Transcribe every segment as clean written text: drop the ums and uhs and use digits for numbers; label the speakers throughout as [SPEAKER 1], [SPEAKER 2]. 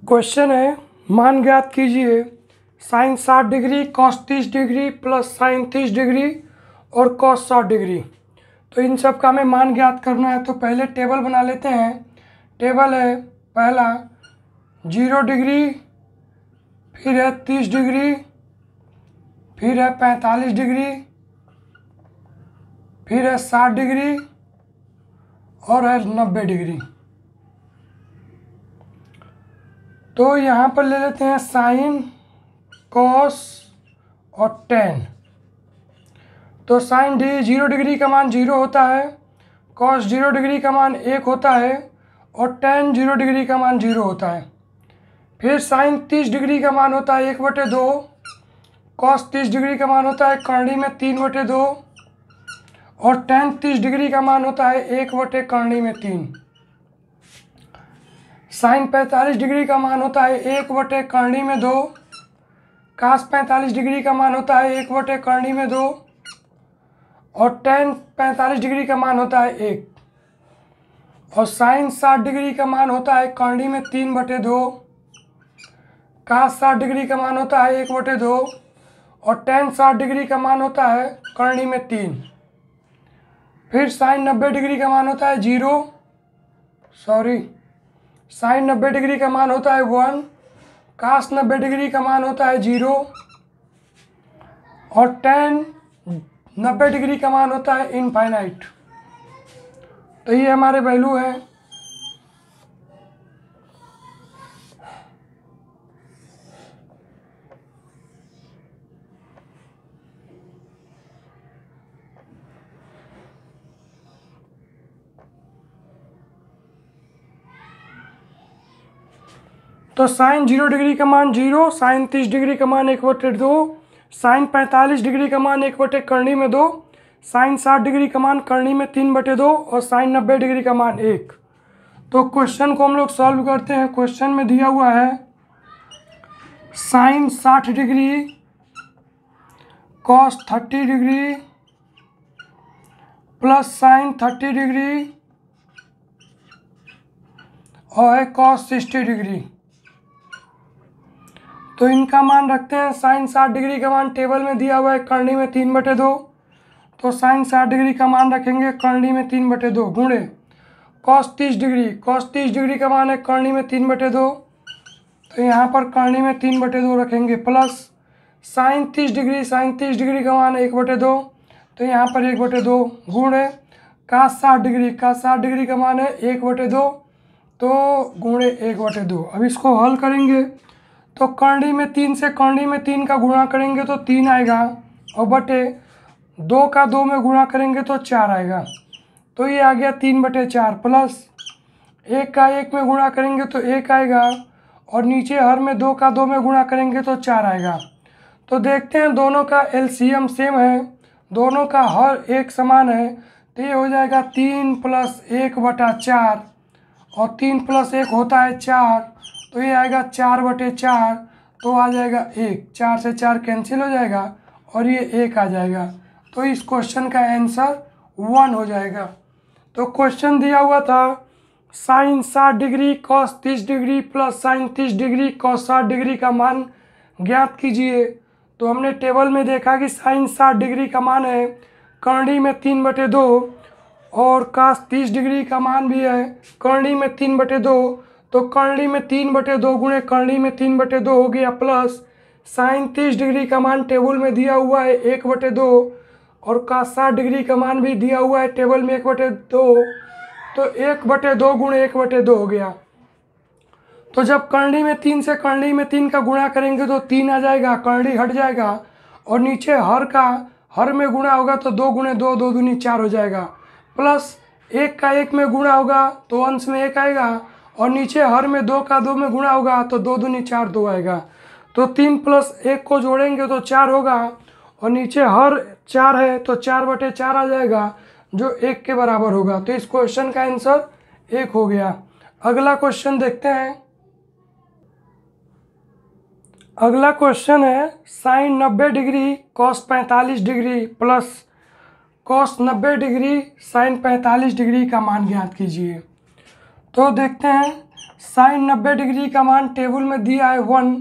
[SPEAKER 1] Question है, मान ज्ञात कीजिए sine 60 degree cos 30 degree plus sine 30 degree और कॉस 60 डिग्री। तो इन सब का हमें मान ज्ञात करना है। तो पहले टेबल बना लेते हैं। टेबल है पहला 0 डिग्री, फिर है 30 डिग्री, फिर है 45 डिग्री, फिर है 60 डिग्री और है 90 डिग्री। तो यहाँ पर ले लेते हैं साइन, कॉस और टेन। तो साइन 0 डिग्री का मान 0 होता है, कॉस 0 डिग्री का मान 1 होता है और टेन 0 डिग्री का मान 0 होता है। फिर साइन 30 डिग्री का मान होता है 1/2, कॉस 30 डिग्री का मान होता है करनी में 3/2 और टेन 30 डिग्री का मान होता है 1 करनी में 3। साइन 45 डिग्री का मान होता है 1 करनी में 2, कास 45 डिग्री का मान होता है 1 करनी में 2 और टेन 45 डिग्री का मान होता है 1। और साइन 60 डिग्री का मान होता है करनी में 3/2, कास 60 डिग्री का मान होता है 1/2 और टेन 60 डिग्री का मान होता है करनी में 3। फिर साइन 90 डिग्री का मान होता है साइन 90 डिग्री का मान होता है 1, कास 90 डिग्री का मान होता है 0 और टेन 90 डिग्री का मान होता है इनफाइनाइट। तो ये हमारे वैल्यू हैं। तो साइन 0 डिग्री का मान 0, साइन 30 डिग्री का मान 1/2, साइन 45 डिग्री का मान 1 करनी में 2, साइन 60 डिग्री का मान करनी में 3/2 और साइन 90 डिग्री का मान 1। तो क्वेश्चन को हम लोग सॉल्व करते हैं। क्वेश्चन में दिया हुआ है sine 60 degree cos 30 degree plus sine 30 degree और है कॉस 60 डिग्री। तो इनका मान रखते हैं। साइन 60 डिग्री का मान टेबल में दिया हुआ है करनी में 3/2, तो साइन 60 डिग्री का मान रखेंगे करनी में 3/2 गुणे कॉस 30 डिग्री का मान है करनी में 3/2, तो यहाँ पर करनी में 3/2 रखेंगे प्लस साइन 30 डिग्री का मान है 1/2, तो यहाँ पर 1/2 गुणे कास 60 डिग्री का मान है 1/2, तो गुणे 1/2। अब इसको हल करेंगे तो करनी में 3 से करनी में 3 का गुणा करेंगे तो 3 आएगा और बटे 2 का 2 में गुणा करेंगे तो 4 आएगा। तो ये आ गया 3/4 प्लस 1 का 1 में गुणा करेंगे तो 1 आएगा और नीचे हर में 2 का 2 में गुणा करेंगे तो 4 आएगा। तो देखते हैं दोनों का एलसीएम सेम है, दोनों का हर एक समान है, तो ये हो जाएगा 3 + 1/4 और 3 + 1 होता है 4, तो ये आएगा 4/4, तो आ जाएगा 1, 4 से 4 कैंसिल हो जाएगा और ये 1 आ जाएगा। तो इस क्वेश्चन का आंसर 1 हो जाएगा। तो क्वेश्चन दिया हुआ था sine 60 degree cos 30 degree plus sine 30 degree cos 60 degree का मान ज्ञात कीजिए। तो हमने टेबल में देखा कि साइन 60 डिग्री का मान है करनी में 3/2 और कास 30 डिग्री का मान भी है करनी में 3/2, तो करनी में 3/2 गुणे करनी में 3/2 हो गया प्लस साइन 30 डिग्री का मान टेबल में दिया हुआ है 1/2 और कास 60 डिग्री का मान भी दिया हुआ है टेबल में 1/2, तो 1/2 गुणे 1/2 हो गया। तो जब करनी में 3 से करनी में 3 का गुणा करेंगे तो 3 आ जाएगा, करनी हट जाएगा और नीचे हर में गुणा होगा तो 2 गुणे 2, 2 दूनी 4 हो जाएगा प्लस 1 का 1 में गुणा होगा तो अंश में 1 आएगा और नीचे हर में 2 का 2 में गुणा होगा तो 2 दूनी 4, 2 आएगा। तो 3 + 1 को जोड़ेंगे तो 4 होगा और नीचे हर 4 है तो 4/4 आ जाएगा जो 1 के बराबर होगा। तो इस क्वेश्चन का आंसर 1 हो गया। अगला क्वेश्चन देखते हैं। अगला क्वेश्चन है sine 90 degree cos 45 degree plus cos 90 degree sine 45 degree का मान ज्ञात कीजिए। तो देखते हैं साइन 90 डिग्री का मान टेबल में दिया है 1,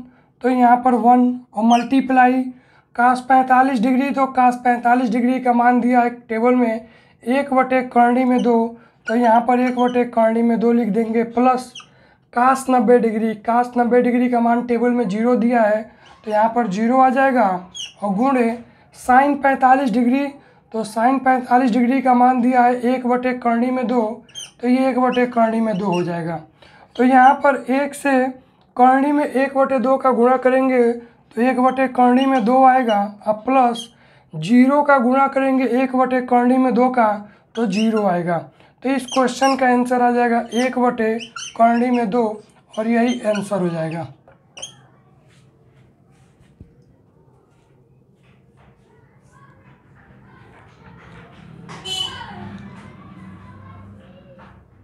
[SPEAKER 1] तो यहाँ पर 1 और मल्टीप्लाई कास 45 डिग्री, तो कास 45 डिग्री का मान दिया है टेबल में 1/2 तो यहाँ पर 1/2 लिख देंगे, प्लस कास 90 डिग्री, कास 90 डिग्री का मान टेबल में 0 दिया है तो यहाँ पर 0 आ जाएगा, और गुणे साइन 45 डिग्री, तो साइन 45 डिग्री का मान दिया है 1/2 तो ये 1/2 हो जाएगा। तो यहाँ पर 1 से करनी में 1/2 का गुणा करेंगे तो 1/2 आएगा, अब प्लस 0 का गुणा करेंगे 1/2 का तो 0 आएगा। तो इस क्वेश्चन का आंसर आ जाएगा 1/2 और यही आंसर हो जाएगा।